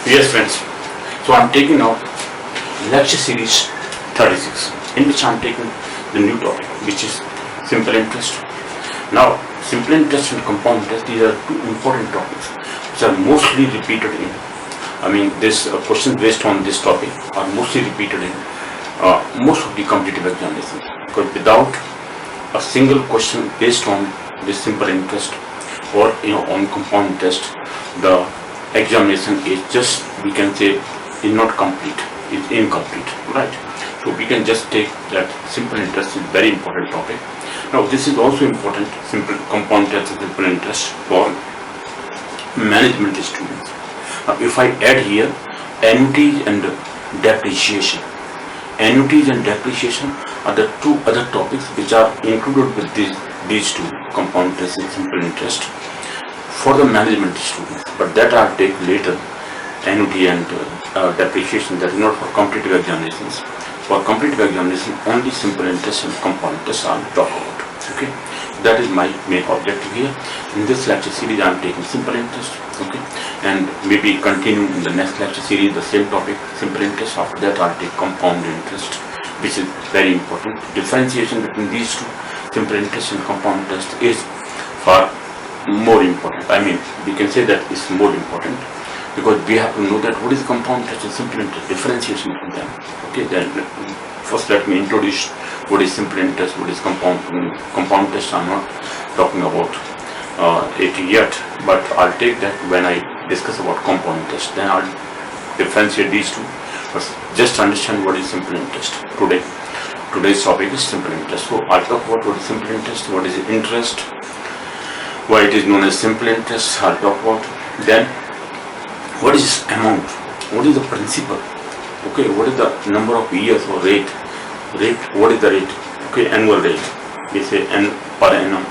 Yes, friends. So I'm taking now lecture series 36, in which I'm taking the new topic, which is simple interest. Now, simple interest and compound interest, these are two important topics which are mostly repeated in. This questions based on this topic are mostly repeated in most of the competitive examinations. Because without a single question based on this simple interest or on compound interest, the examination is just, we can say, is not complete, is incomplete, right? So we can just take that simple interest is very important topic. Now this is also important, simple compound interest and simple interest for management students. Now if I add here annuities and depreciation, annuities and depreciation are the two other topics which are included with these two, compound interest and simple interest, for the management students, but that I'll take later. Annuity and depreciation, that is not for competitive examinations. For competitive examination, only simple interest and compound interest I'll talk about. Okay, that is my main objective here. In this lecture series, I'm taking simple interest. Okay, and maybe continue in the next lecture series the same topic, simple interest. After that, I'll take compound interest, which is very important. Differentiation between these two, simple interest and compound interest, is far more important. We can say that it's more important because we have to know that what is compound interest and simple interest, differentiation between them. Okay, then first let me introduce what is simple interest, what is compound interest. I'm not talking about it yet, but I'll take that when I discuss about compound interest. Then I'll differentiate these two. But just understand what is simple interest today. Today's topic is simple interest. So I'll talk about what is simple interest, what is interest, why it is known as simple interest. I'll talk about. Then what is amount, what is the principal, okay, what is the number of years or rate, what is the rate, okay, annual rate, we say per annum,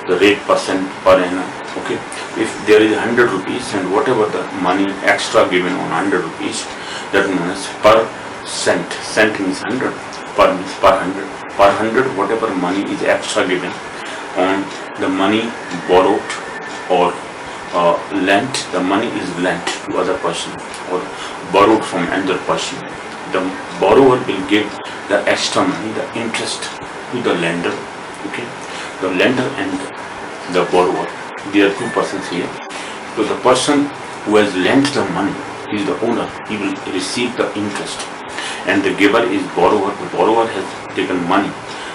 the rate percent per annum. Okay, if there is 100 rupees and whatever the money extra given on 100 rupees, that is known as per cent. Cent means 100, per means per 100 whatever money is extra given on the money borrowed or lent, the money is lent to other person or borrowed from another person. The borrower will give the extra money, the interest, to the lender. Okay, the lender and the borrower, there are two persons here. So the person who has lent the money, he is the owner, he will receive the interest, and the giver is borrower. The borrower has taken money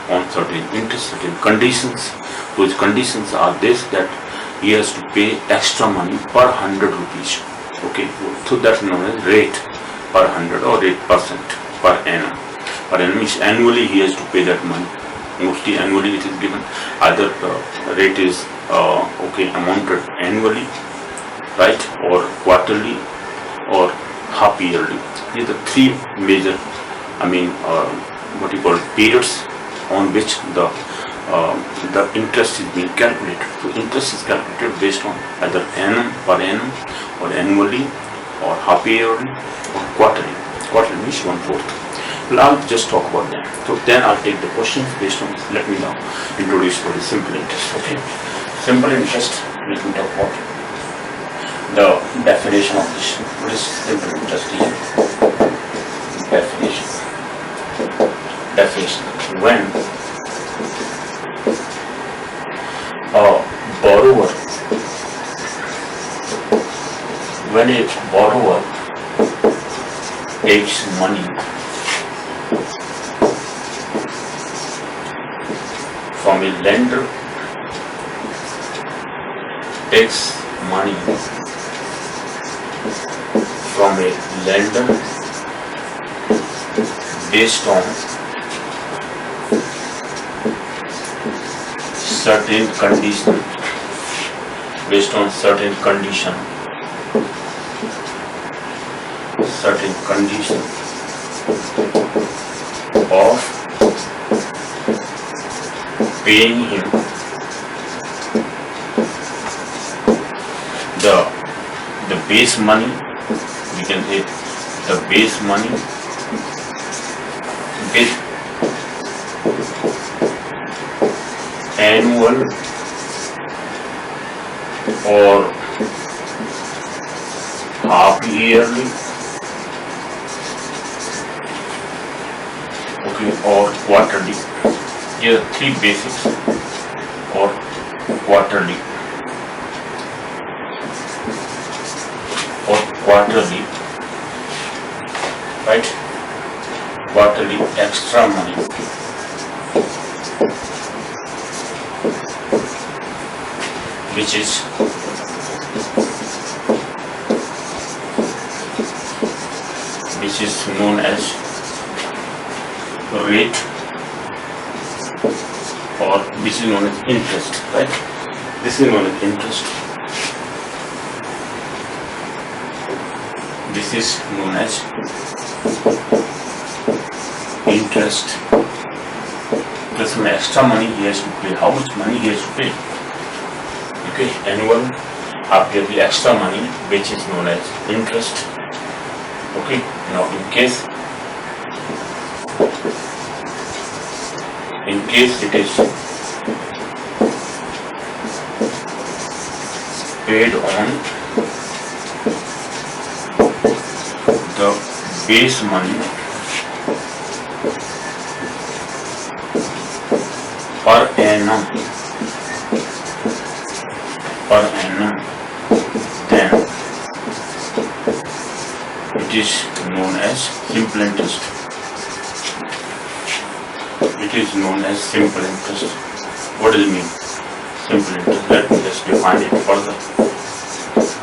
on certain interest, certain conditions. Those conditions are this, that he has to pay extra money per 100 rupees. Okay, so that's known as rate per 100 or rate percent per annum. Per annum means annually he has to pay that money. Mostly annually it is given. Either the rate is amounted annually, right, or quarterly, or half yearly. These are the three major, periods on which the interest is being calculated. So interest is calculated based on either annum, per annum, or annually, or half yearly, or quarterly. Quarterly means 1/4. Well, I'll just talk about that. So then I'll take the questions based on this. Let me now introduce what is simple interest. Okay, simple interest. Let me talk about the definition of this. What is simple interest here? Definition. When a borrower takes money from a lender, takes money from a lender based on certain conditions, of paying him the base money, we can say the base money with annual or half yearly, okay, or quarterly. Here are three basics, or quarterly, right? Quarterly extra money, which is known as rate, or which is known as interest, right? This is known as interest. This is known as interest. Plus some extra money he has to pay. How much money he has to pay? Okay, annual half-yearly extra money, which is known as interest. Okay, now in case it is paid on the base money per annum, then it is known as simple interest. It is known as simple interest. What does it mean? Simple interest. Let me just define it further.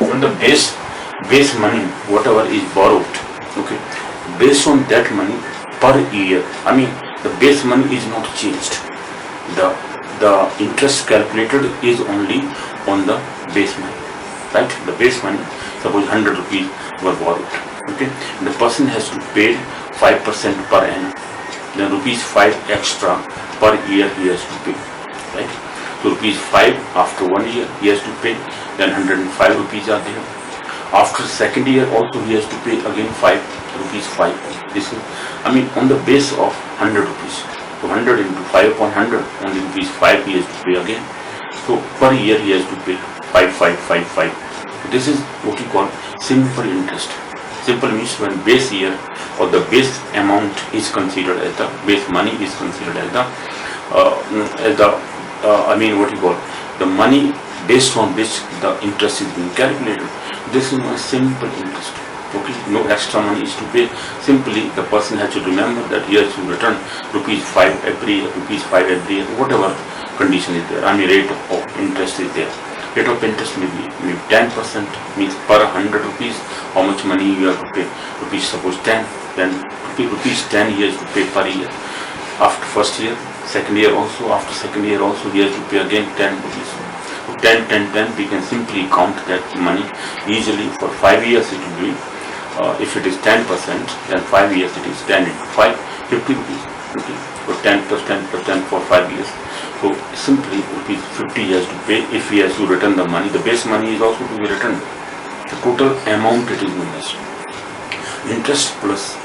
When the base money, whatever is borrowed, okay, based on that money per year, I mean the base money is not changed. The interest calculated is only on the base money, right? The base money, suppose 100 rupees were borrowed, okay, the person has to pay 5% per annum, then rupees 5 extra per year he has to pay, right? So rupees 5 after 1 year he has to pay, then 105 rupees are there. After second year also he has to pay again 5 rupees 5. This is, I mean, on the base of 100 rupees. So 100 into 5 upon 100, only rupees 5 he has to pay again. So per year he has to pay 5, 5, 5, 5. So this is what we call simple interest. Simple means when base year or the base amount is considered as the base money is considered as the I mean what you call the money based on which the interest is being calculated. This is a simple interest. Okay, no extra money is to pay. Simply the person has to remember that he has to return rupees 5 every year, rupees 5 every year, whatever condition is there. I mean rate of interest is there. Rate of interest may be 10%, means per 100 rupees how much money you have to pay. Rupees suppose 10, then rupees 10 he has to pay per year. After first year, second year also, after second year also he has to pay again 10 rupees. So 10, 10, 10, we can simply count that money. Usually for 5 years it will be, if it is 10%, then 5 years it is 10 into 5, 50 rupees. Okay. So 10 plus 10 plus 10 for 5 years. So simply rupees 50 he has to pay if he has to return the money. The base money is also to be returned. The total amount it is known as interest plus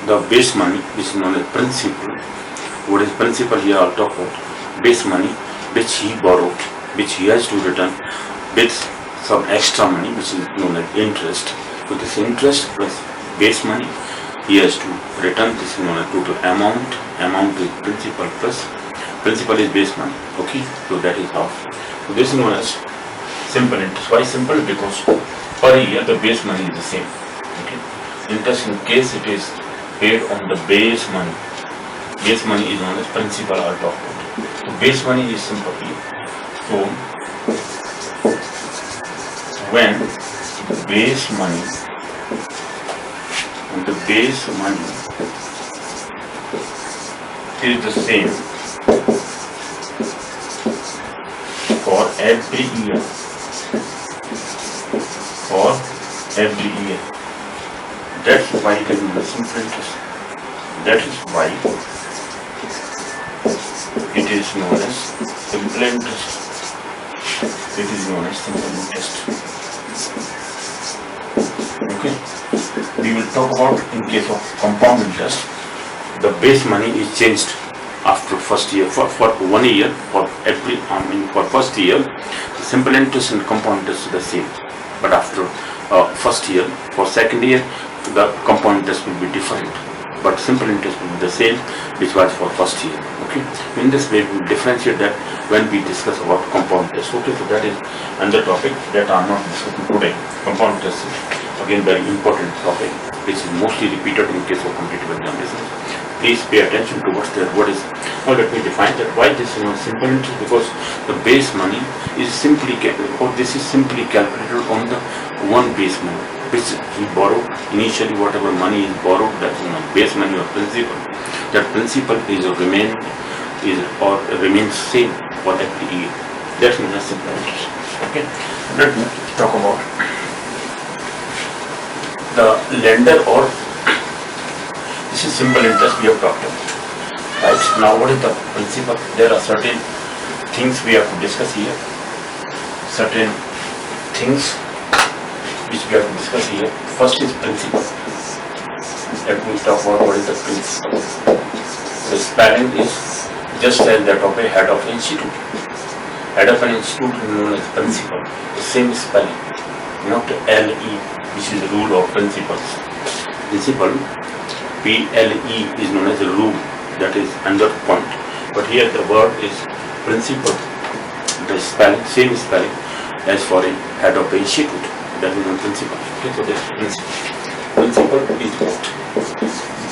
the base money, which is known as principal. What is principal here? I'll talk about base money which he borrowed, which he has to return with some extra money, which is known as interest. So this interest plus base money he has to return. This is known as total amount. Amount is principal plus principal is base money. Okay, so that is how. So this is known as simple interest. Why simple? Because per year the base money is the same. Okay, interest in case it is paid on the base money. Base money is known as principal. I'll talk about it. So base money is simple here. So when base money and the base money is the same for every year, that's why it is known as simple interest. That is why it is known as simple interest. It is known as simple interest. Okay, we will talk about in case of compound interest. The base money is changed after first year for 1 year for every. For first year, the simple interest and compound interest is the same. But after first year. For second year, the compound interest will be different, but simple interest will be the same which was for first year. Okay, in this way we will differentiate that when we discuss about compound interest. Okay, so that is another topic that I am not discussing today. Compound interest is again very important topic which is mostly repeated in case of competitive examinations. Please pay attention towards that. What is, now let me define that. Why this is not simple interest? Because the base money is simply this is simply calculated on the one base money which we borrowed initially. Whatever money is borrowed, that is base money or principal. That principal remains same for every year. That's known as simple interest. Okay. Let me talk about the lender, or this is simple interest we have talked about. Right. Now what is the principal? There are certain things we have to discuss here. Certain things which we have to discuss here. First is principal. Let me talk about what is the principal. The spelling is just as that of a head of an institute. Head of an institute is known as principal. The same spelling, not LE, which is the rule of principles. Principal, PLE, is known as a rule. That is another point. But here the word is principal. The spelling, same spelling as for a head of an institute. That is a principal. Okay, so that's principal. Principal is what?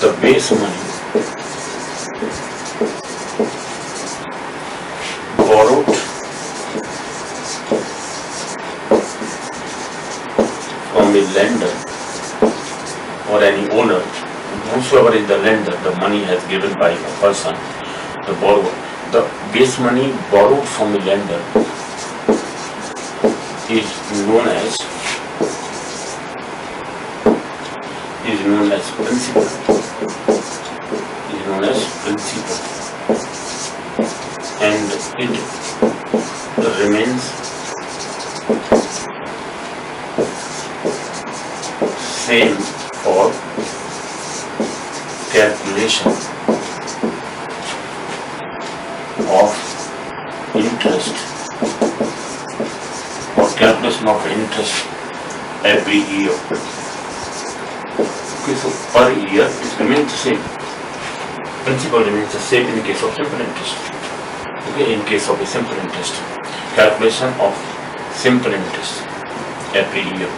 The base money borrowed from a lender or any owner, whosoever is the lender, the money has given by a person, the borrower. The base money borrowed from a lender is known as principal. Is known as principal, and it remains same for calculation of interest every year. Okay, so per year it remains the same. Principal remains the same in case of simple interest. Okay, in case of a simple interest, calculation of simple interest every year,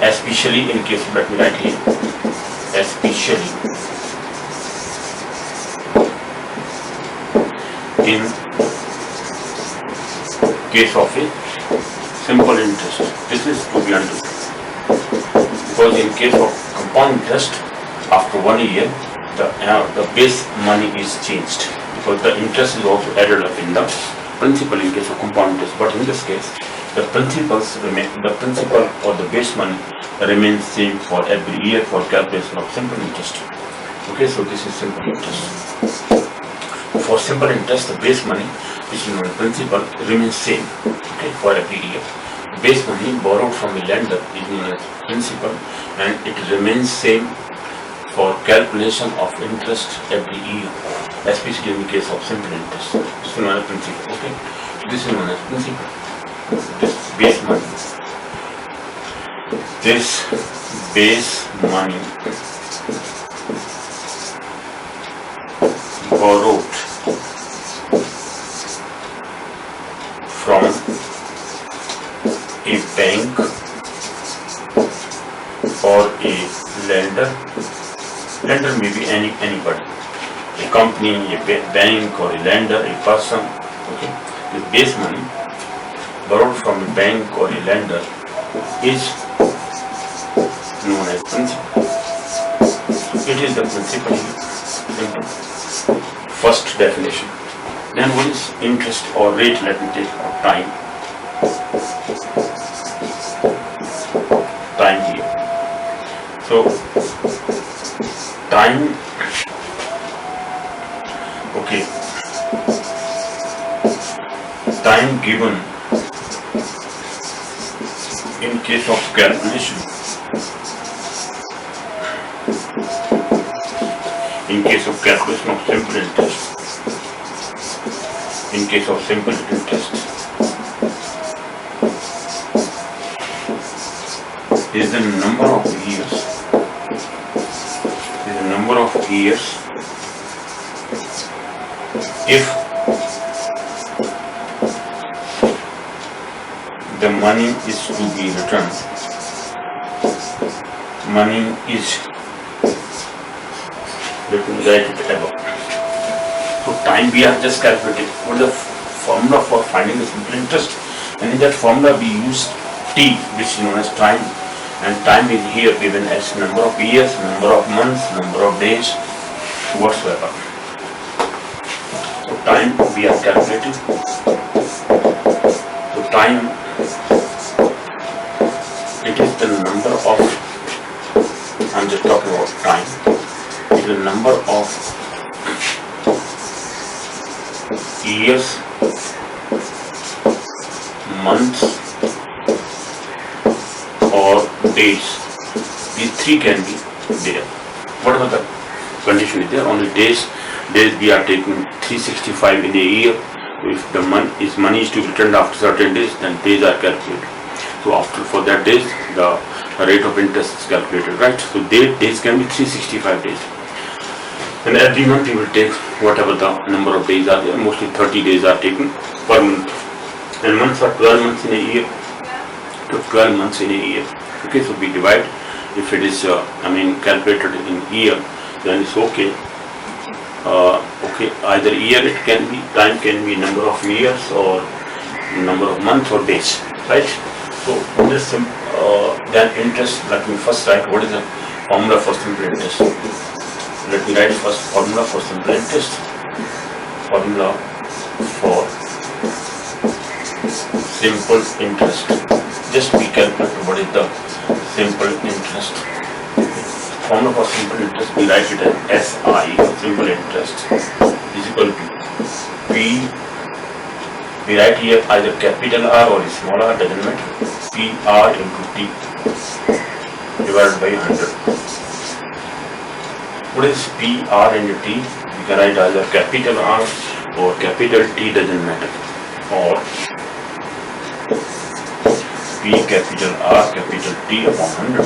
especially in case of, let me write here, especially in case of a simple interest. This is to be understood, because in case of compound interest, after 1 year, the base money is changed, because the interest is also added up in the principal in case of compound interest. But in this case, the principal or the base money remains same for every year for calculation of simple interest. Okay, so this is simple interest. For simple interest, the base money, which is known as principal, remains same. Okay, for every year. Base money borrowed from a lender is known as principal, and it remains same for calculation of interest every year, especially in the case of simple interest. This is known as principal. Okay, this is known as principal. This base money. This base money borrowed from a bank or a lender. Lender may be anybody, a company, a bank or a lender, a person. Okay, this base money borrowed from a bank or a lender is known as principal. It is the principal here. First definition. Then what is interest or rate? Let me take out time. Time here. So time, okay, time given in case of calculation, in case of calculation of simple interest, in case of simple interest, is the number of years, if the money is to be returned. Money is, let me write it above. So time we are just calculating. What is the formula for finding the simple interest? And in that formula we use T, which is known as time, and time is here given as number of years, number of months, number of days, whatsoever. So time we are calculating. So time, it is the number of, I'm just talking about time, it is the number of years, months or days. These three can be there. Whatever the condition is there, only days we are taking 365 in a year. If the money is to be returned after certain days, then days are calculated. So for that days, the rate of interest is calculated, right? So days can be 365 days. And every month you will take whatever the number of days are there. Mostly 30 days are taken per month. And months are 12 months in a year. To 12 months in a year. Okay, so we divide. If it is, calculated in year, then it's okay. Either year it can be, time can be number of years or number of months or days, right? So this then interest, let me first write what is the formula for simple interest. Let me write first formula for simple interest. Formula for simple interest. Just we calculate what is the simple interest. Formula for simple interest, we write it as SI, simple interest, is equal to P. We write here either capital R or small r, doesn't matter. PR into T divided by 100. What is PR and T? We can write either capital R or capital T, doesn't matter. Or P capital R capital T upon 100.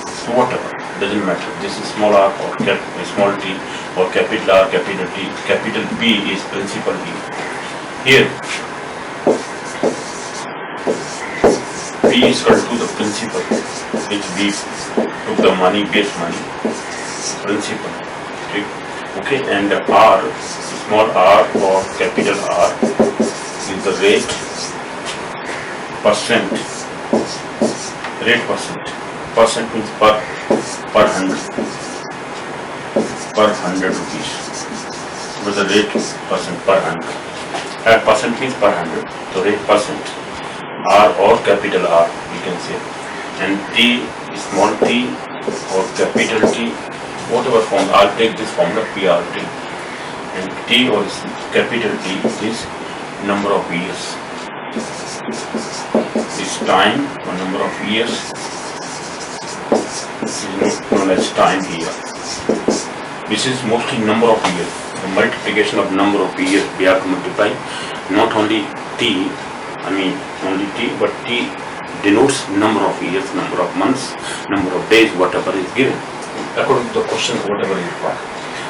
So whatever, doesn't matter. This is small r or small t or capital R capital T. Capital P is principal here. P is equal to the principal, which we took the money, base money, principal. Okay, and the R, small r or capital R, is the rate percent. Rate percent. Percent means per 100. Per 100 rupees. What is the rate percent per 100? Percent means per 100. So rate percent. R or capital R, we can say. And T, small t or capital T, whatever form, I'll take this formula PRT. And T or capital T is number of years. This time or number of years is known as time here. This is mostly number of years. The multiplication of number of years we have to multiply. Not only T, only T, but T denotes number of years, number of months, number of days, whatever is given. According to the question, whatever is required,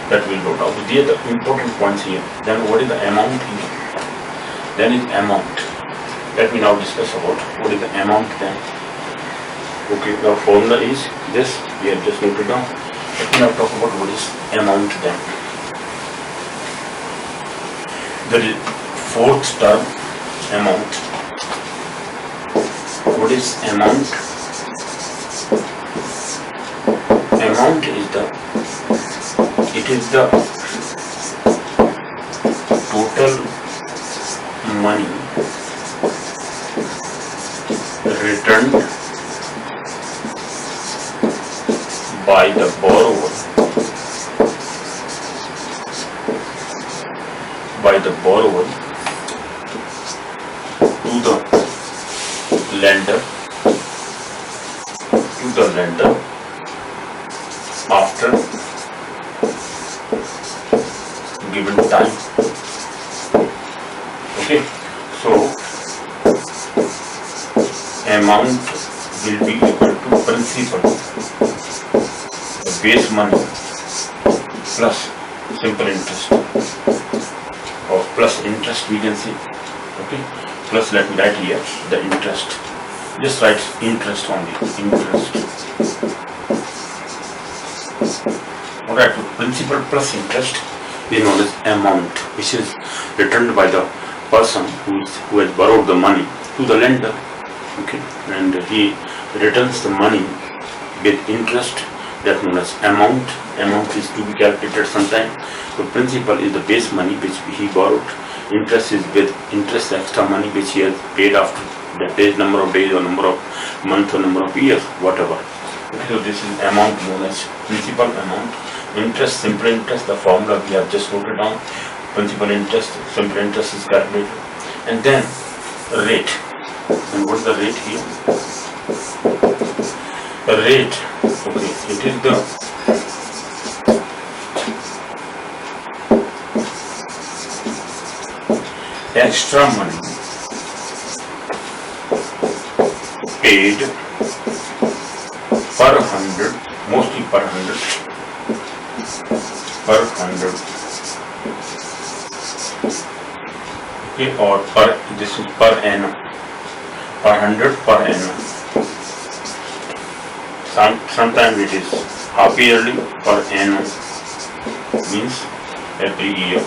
that will note out. These are the important points here. Then what is the amount here? Then is amount. Let me now discuss about what is the amount then. Okay, the formula is this, we have just noted down. Let me now talk about what is amount then. The fourth term, amount. What is amount? Amount is the total money returned by the borrower to the lender after given time. Okay, so amount will be equal to principal, the base money, plus simple interest, or plus interest we can say, okay, plus let me write here the interest, just write interest only, interest. Alright, principal plus interest is known as amount, which is returned by the person who has borrowed the money to the lender, okay, and he returns the money with interest, that known as amount. Amount is to be calculated sometime. So principal is the base money which he borrowed. Interest is with interest, extra money which he has paid after the days, number of days or number of months or number of years, whatever. Okay, so this is amount known as principal amount. Interest, simple interest, the formula we have just noted down. Principal interest, simple interest is calculated. And then rate. And what is the rate here? The rate, okay, it is the extra money paid per 100, mostly per 100, okay, or per, this is per annum, per 100 per annum. Sometimes it is half yearly, per annum means every year.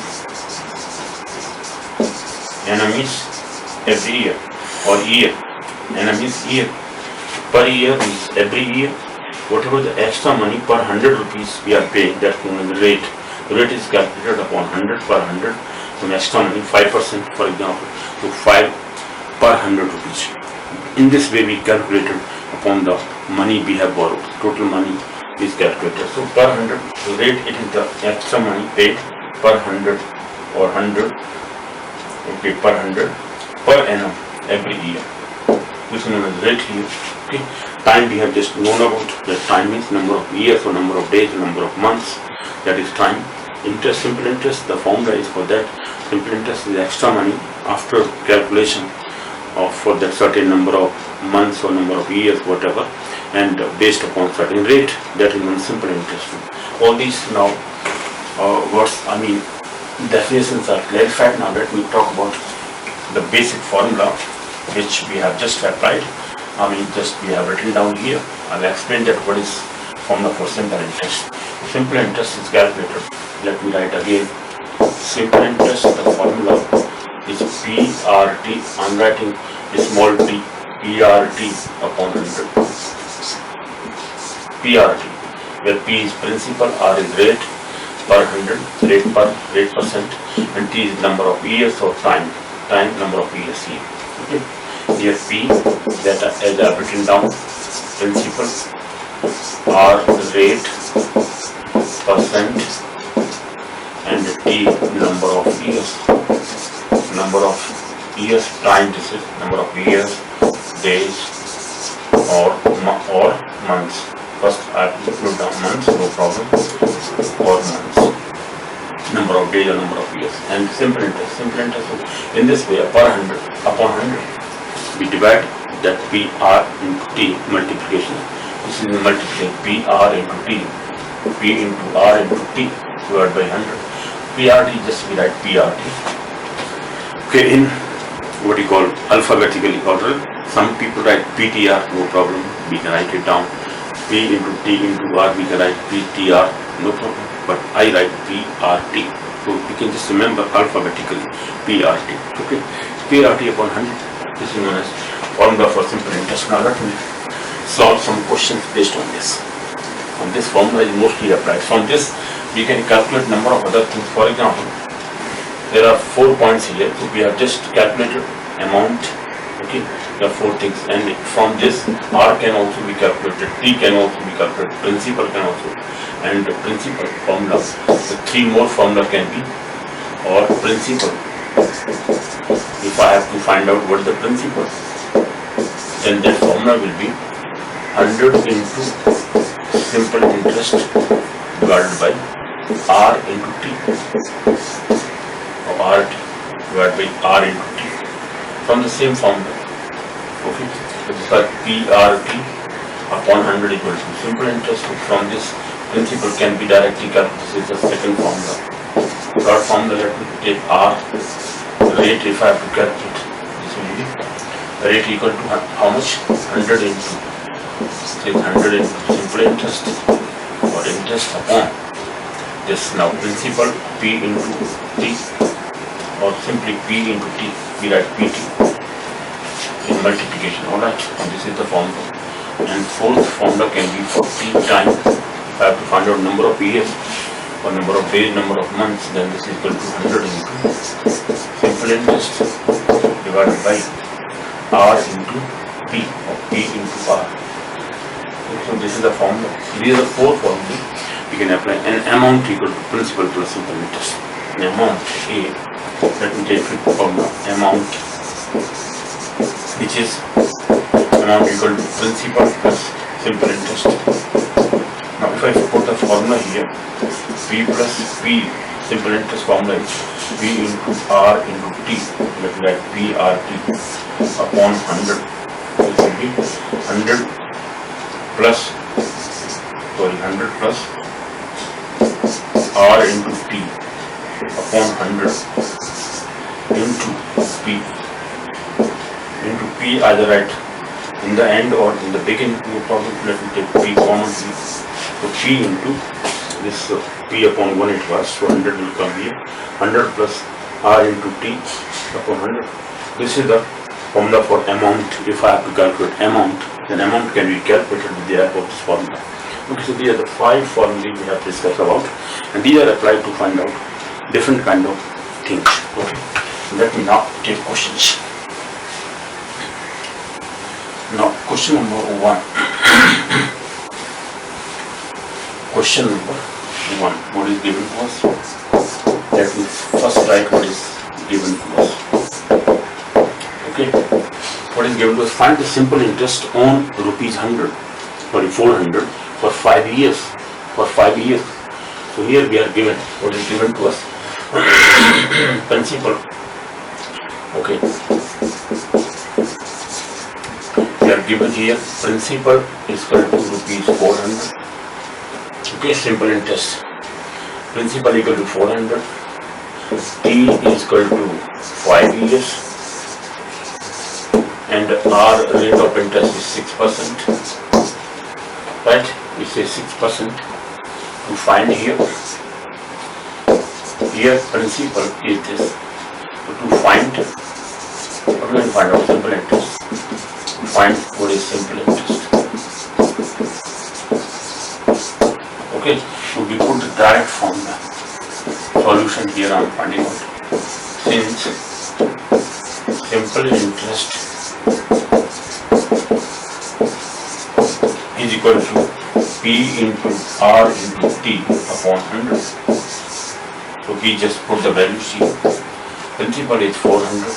Annum is every year, or year. Annum is year. Per year means every year. Whatever the extra money per 100 rupees we are paying, that's known as the rate. The rate is calculated upon 100 per 100. Some extra money, 5% for example, so 5 per 100 rupees. In this way we calculated upon the money we have borrowed. Total money is calculated. So per 100, the rate, it is the extra money paid per 100 or 100, okay, per 100 per annum every year. This is known as rate here. Okay. Time we have just known about. That time means number of years or number of days or number of months. That is time. Interest, simple interest, the formula is for that. Simple interest is extra money after calculation of for that certain number of months or number of years, whatever, and based upon certain rate, that is known as simple interest. All these now words, definitions are clarified. Now let me talk about the basic formula which we have just applied. We have written down here. I'll explain that what is formula for simple interest. Simple interest is calculated. Let me write again. Simple interest, the formula is PRT. I'm writing a small p, PRT upon 100. PRT, where P is principal, R is rate per 100, rate percent, and T is number of years or time number of years here. Okay. Here P, that as I have written down, principal, R rate, percent, and T number of years. Time, this is number of years, days, or months. First I have to put down months, no problem, or months. Number of days or number of years. And simple interest. In this way, per 100 upon 100, we divide that PR into T multiplication. This is the multiplication PR into T. P into R into T divided by 100. PRT, just we write PRT. Okay, in what you call alphabetically order. Some people write PTR, no problem, we can write it down. P into T into R, we can write PTR, no problem, but I write PRT. So we can just remember alphabetically PRT. Okay, PRT upon 100. This is known as formula for simple interest. Now let me solve some questions based on this. And this formula is mostly applied. From this we can calculate number of other things. For example, there are 4 points here, so we have just calculated amount. Okay, there are 4 things, and from this R can also be calculated, T can also be calculated, principal can also, and the principal formula, the 3 more formula can be, or principal. If I have to find out what the principal, then that formula will be 100 into simple interest divided by R into T. R divided by R into T, from the same formula. Okay, So this is PRT upon 100 equal to simple interest. From this principle can be directly calculated. This is the second formula. Third formula, let me take R rate. If I have to calculate, this will be rate equal to how much? 100 into 100 into simple interest or interest upon this. Now principal P into T, or simply P into T. We write PT in multiplication. Alright, this is the formula. And fourth formula can be 40 times. If I have to find out number of years or number of days, number of months, then this is equal to 100 into simple interest divided by R into P, or P into R. So this is the formula. These are the four formulas we can apply. An amount equal to principal plus simple interest. An amount A, let me take the formula. Amount, which is amount equal to principal plus simple interest. Now if I put the formula here, P plus P, simple interest formula is P into R into T, let me write PRT upon 100. This will be 100 plus, 100 plus R into T upon 100 into P. Into P either right in the end or in the beginning, no problem. Let me take P common here. So P into this P upon 1 it was, so 100 will come here. 100 plus R into T upon 100. This is the formula for amount. If I have to calculate amount, then amount can be calculated with the help of this formula. Okay, so these are the 5 formulas we have discussed about, and these are applied to find out different kind of things. Okay, let me now take questions. Now, question number 1. Question number 1. What is given to us? Let me first write what is given to us. Okay. What is given to us? Find the simple interest on rupees 400 for 5 years. For 5 years. So here we are given what is given to us. Principal. Okay. We are given here principal is equal to rupees 400. Okay, simple interest. Principal equal to 400. T is equal to 5 years. And our rate of interest is 6%. Right? We say 6% to find here. Here principal is this. So to find, what do we find out? Simple interest. Find what is simple interest. Okay, so we put the direct formula. Solution here I am finding out. Since simple interest is equal to P into R into T upon 100. So we just put the values here. Principal is 400.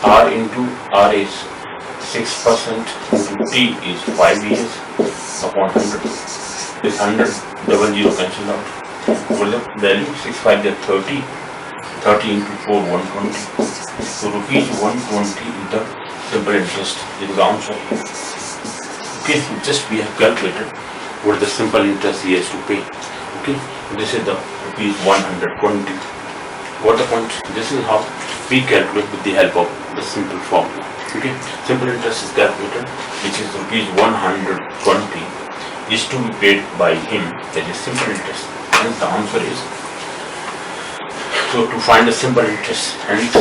R into R is 6% into T is 5 years upon 100. This 100 double zero cancel out. What is the value? 6 5 they are 30. 30 into 4 120. So rupees 120 is the simple interest. This is the answer here. Okay, so just we have calculated what the simple interest he has to pay. Okay, this is the rupees 120. What the point? This is how we calculate with the help of the simple formula. Okay, simple interest is calculated, which is rupees 120 is to be paid by him, that is simple interest. And the answer is, so to find the simple interest, hence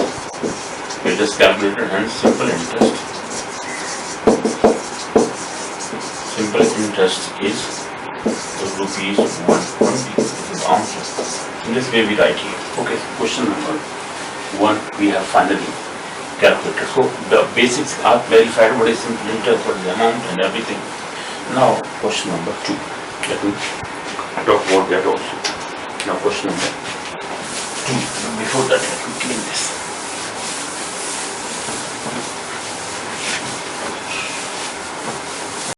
it is calculated, hence simple interest. Simple interest is rupees 120. This is the answer. In this way we write here. Okay, question number 1 we have finally calculated. So the basics are verified, what is simple interest, what is the amount and everything. Now question number 2. Let me talk about that also. Now question number 2. Before that let me clean this.